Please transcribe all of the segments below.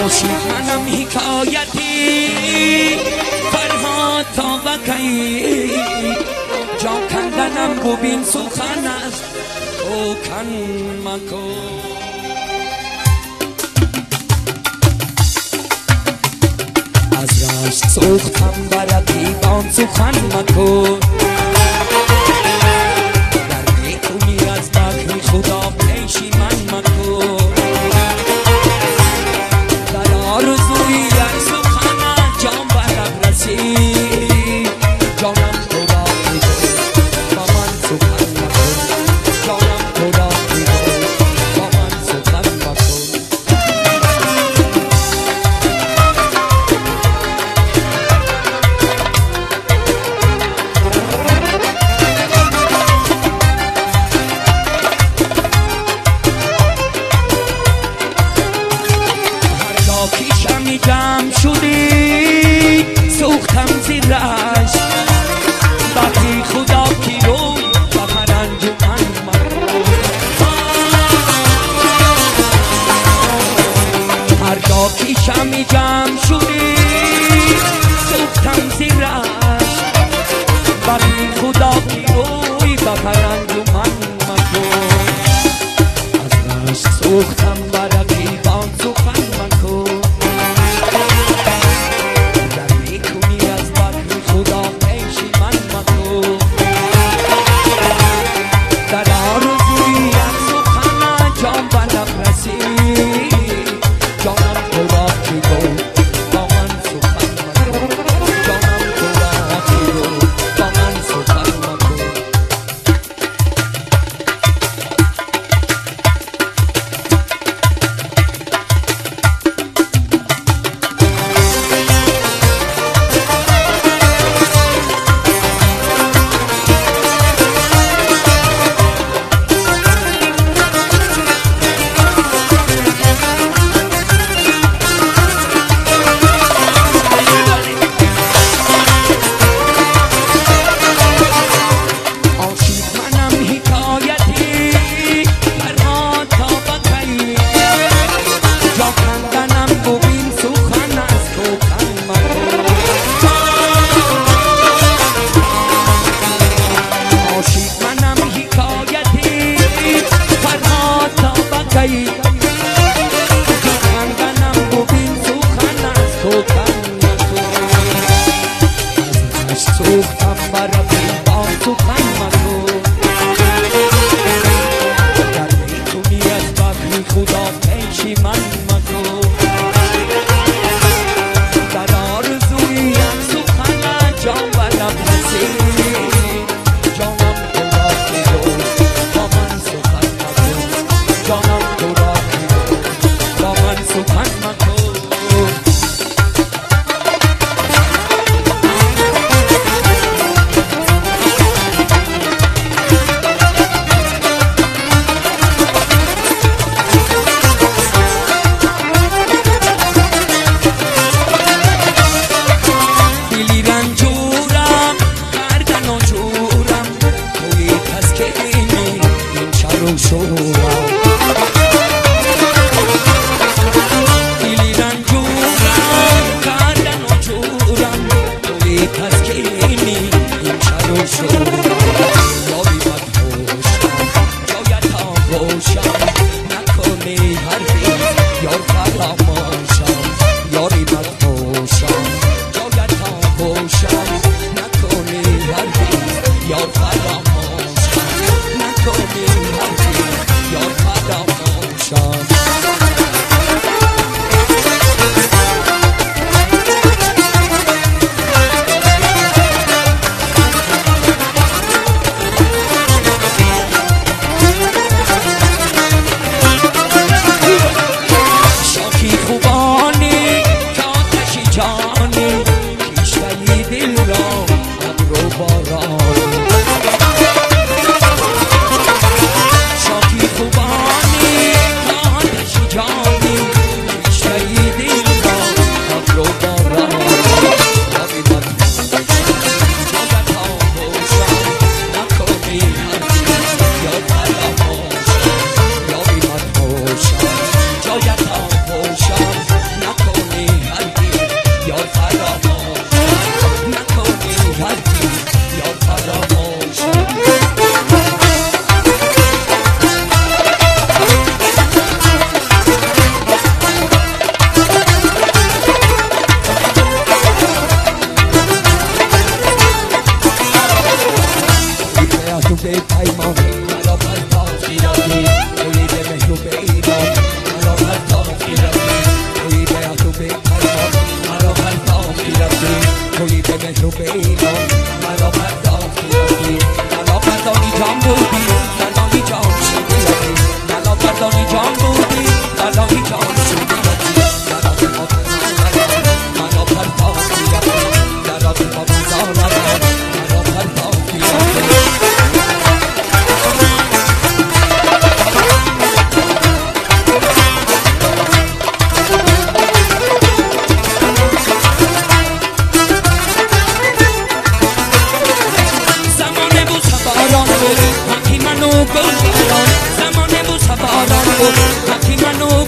عاشق منم حکایتی فرهاد تا بکی جا کندنم ببین سخن است او کن مکن از رشت سوختم بر رقیبان سخن مکن در میکنی از بخت خدا پشیمان مکن در آرزوی یک سخن جان برم رسید جانم خدا میگو با من سخن مکن جانم خدا میگو با من سخن مکن جمع شدی سوختم زیرش وقتی خدا کی روی و انجمن هر جا کی شمی جمع شدی سوختم زیرش وقتی خدا کی روی و انجمن از رشت سوختم بر رقیبان سخن مکن سوختم بر رقیبان سخن مکن در میکنی از بخت خدا پشیمان مکن در آرزوی یک سخن جان برم رسید جانم خدا میگو با من سخن مکن جانم خدا میگو با من سخن مکن خوبا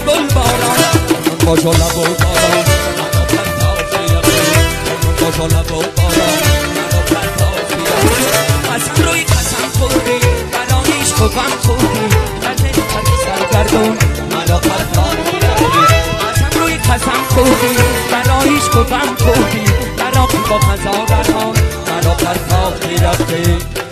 گل باران با جلب و باران منو پرتاب با جلب و باران منو پرتاب قسم روی قسم خوردی برایش خوبم خوردی نزدی ترک سرگردون منو پرتاب قسم روی قسم خوردی برایش خوبم خوردی برای با هزاران منو پرتاب رفتی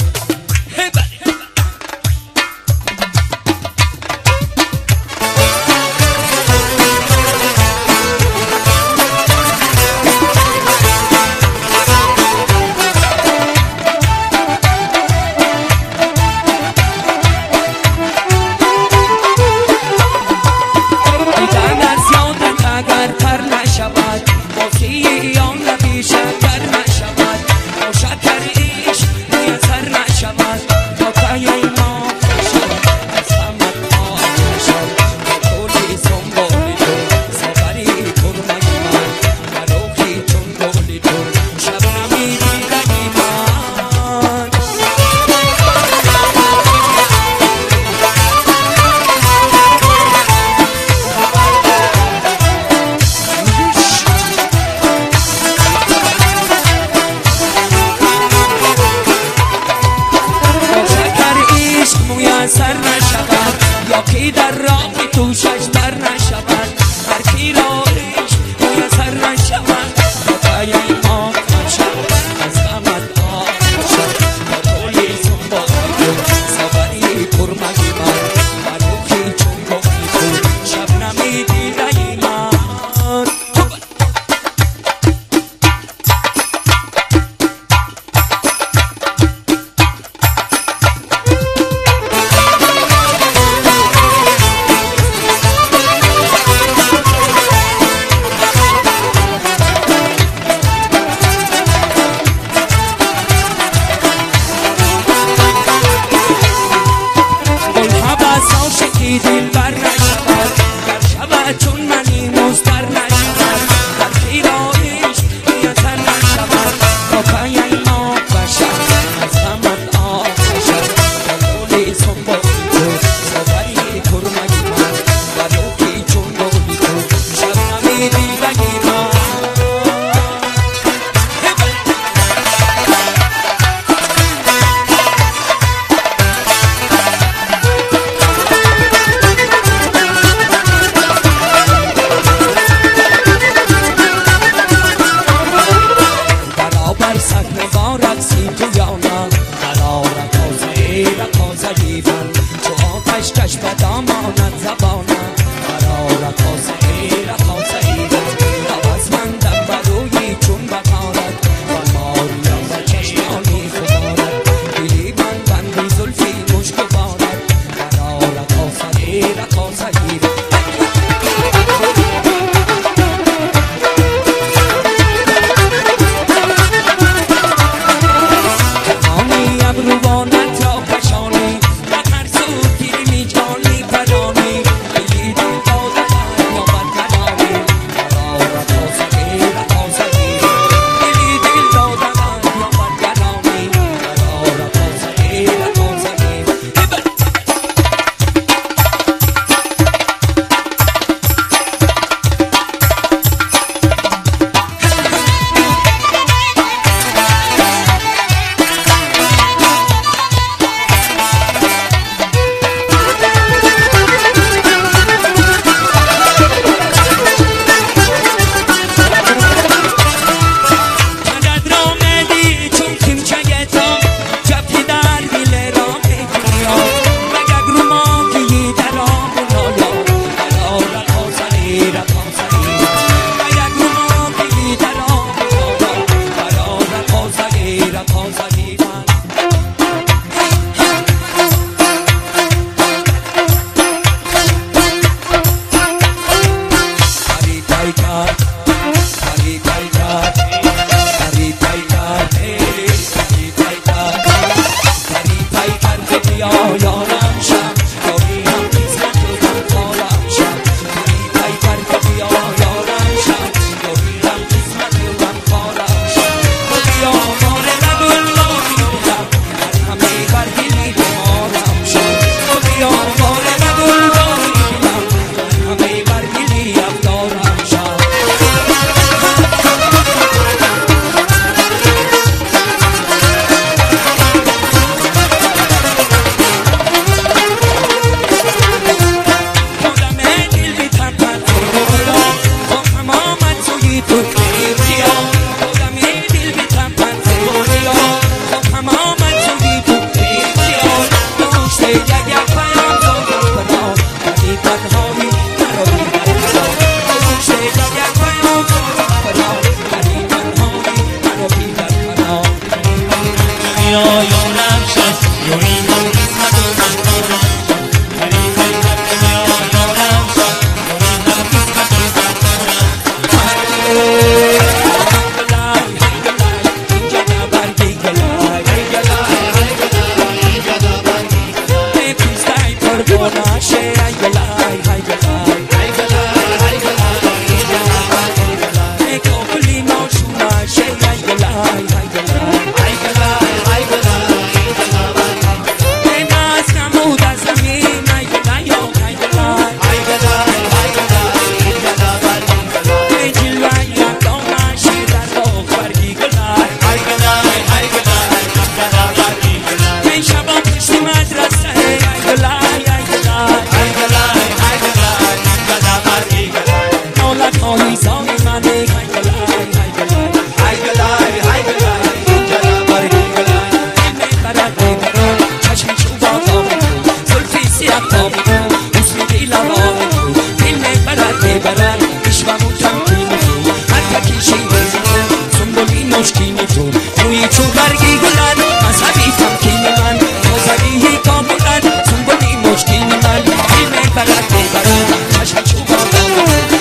عشقم و تمکین تو هر تکی شیرین تو سنبولی مشکین تو موی چو برگی گلن مذهبی تمکین من موزوی تا بلن سنبولی مشکین من علم بلد ببرن چشم چوبان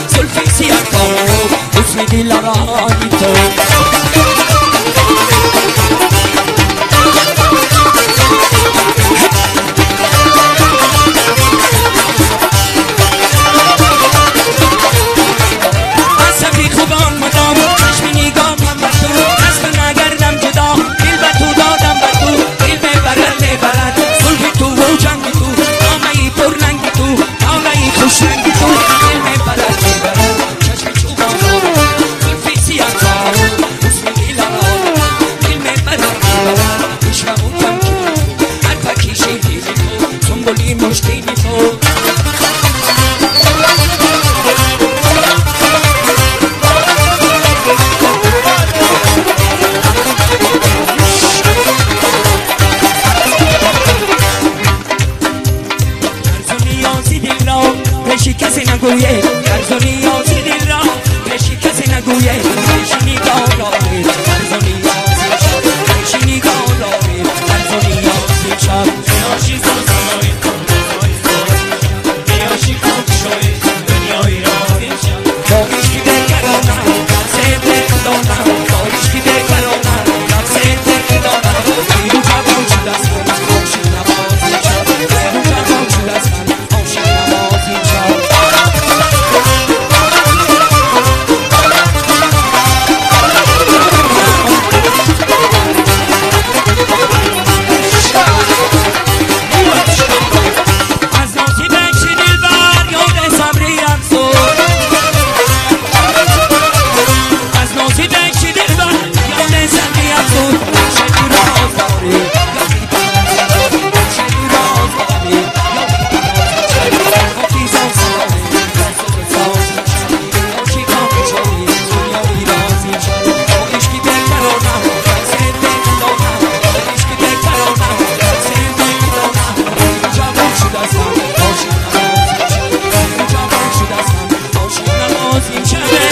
زلفی سیاه کارو حسن دل آرانی تو پیشی کسی نگویه درز و نیازی دل را پیشی کسی نگویه پیشی نگاه داره درز و نیازی شب پیشی نگاه داره درز و نیازی شب بیاشی زلزلای بیاشی کمکشای دنیای را با عشقی بگرانم رقصه بگدانم با عشقی بگرانم رقصه بگدانم بیرو جوان شد از من عاشق نمازی شب بیرو جوان شد از من عاشق نمازی شب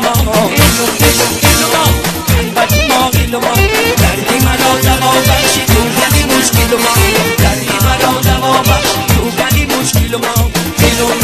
ایلوما ایلوما بچما ایلوما دردی مرا دوا بخشی تو گلی مشکلوما دردی مرا دوا بخشی تو گلی مشکلوما ایلوما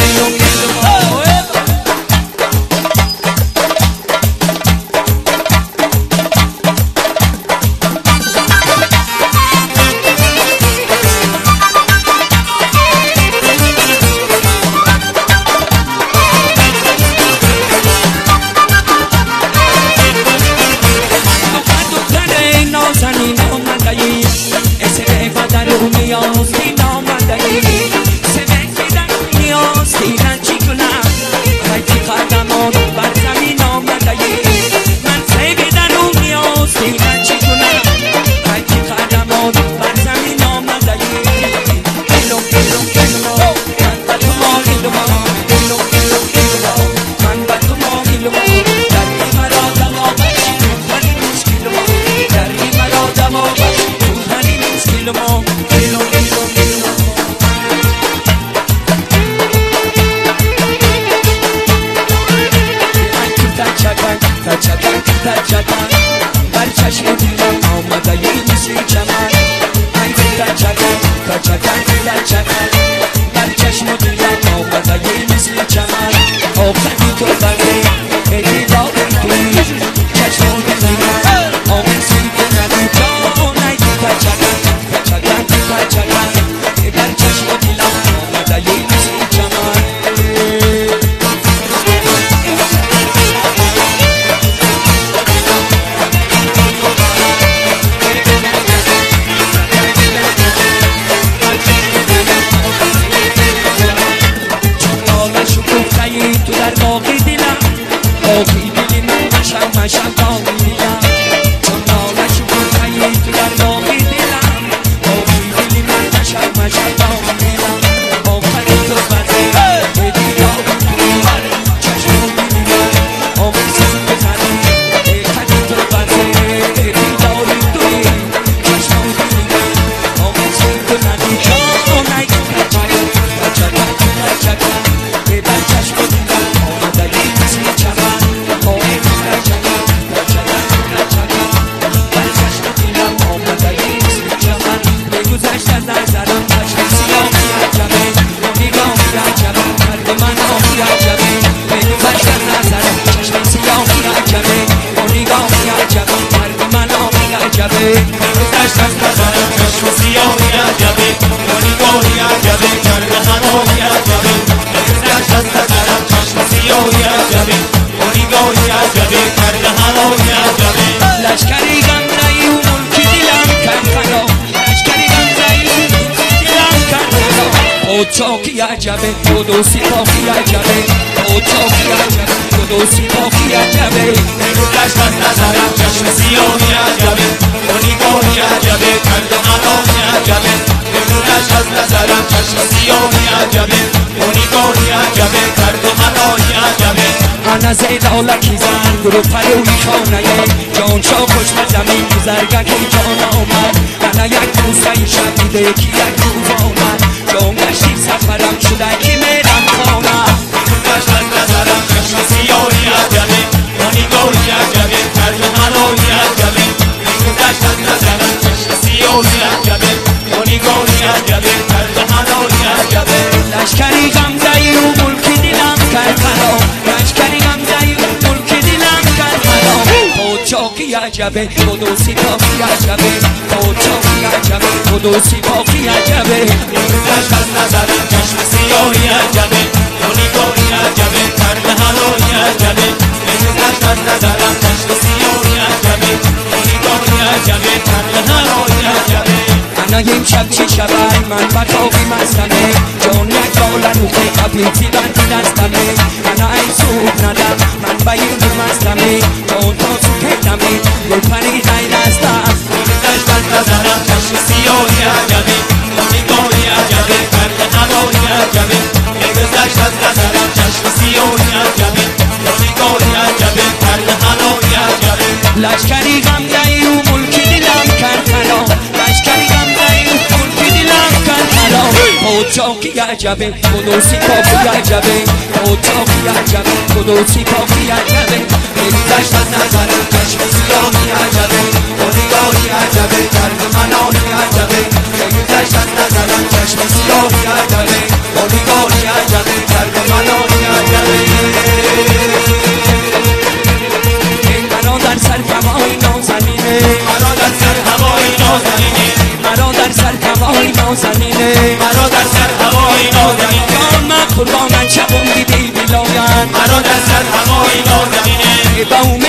چاکی عجبه دو سیپاهی عجبه چاکی عجبه دو سیپاهی عجبه نگوش از نظرم چشم سیاهی عجبه نگاهی عجبه کرد حلاهی عجبه نگوش از نظرم چشم سیاهی عجبه نگاهی عجبه کرد حلاهی عجبه انا زیدالکی زن گروه پروی خانه جان چا خوش به زمین بزرگکی جان آمد انا یک روزه شبیده که یک روز آمد جان گشتی سفرم شده که میرم خانه نگوش از نظرم چشم سیاهی عجبه نگاهی عجبه کرد حلاهی عجبه نگوش از نظرم چشم سیاهی عجبه نگاهی عجبه کرد حلاهی عجبه لشکری غمزه رو ملک دلم کرد خراب لشکری غمزه رو ملک دلم کرد خراب چاکی عجبه دو سیپاهی عجبه چاکی عجبه دو سیپاهی عجبه نگوش از نظرم چشم سیاهی عجبه نگاهی عجبه کرد حلاهی عجبه نگوش از نظرم چشم سیاهی عجبه نگاهی عجبه کرد حلاهی عجبه انا این شب چی شبای من بخواهی مستمه جان یک دالر روخه قبیتی بندی دستمه انا این سوب ندم من باید مستمه جان تا سکتمه گل پری دای دستم نگوش از نظرم چشم سیاهی عجبه نگاهی عجبه کرد حلاهی عجبه نگوش از نظرم چشم سیاهی عجبه نگاهی عجبه کرد حلاهی عجبه لشکری غمزه رو ملک دلم کرد خراب لشکری غمزه رو ملک دلم کرد خراب چاکی عجبه دو سیپاهی عجبه چاکی عجبه دو سیپاهی عجبه با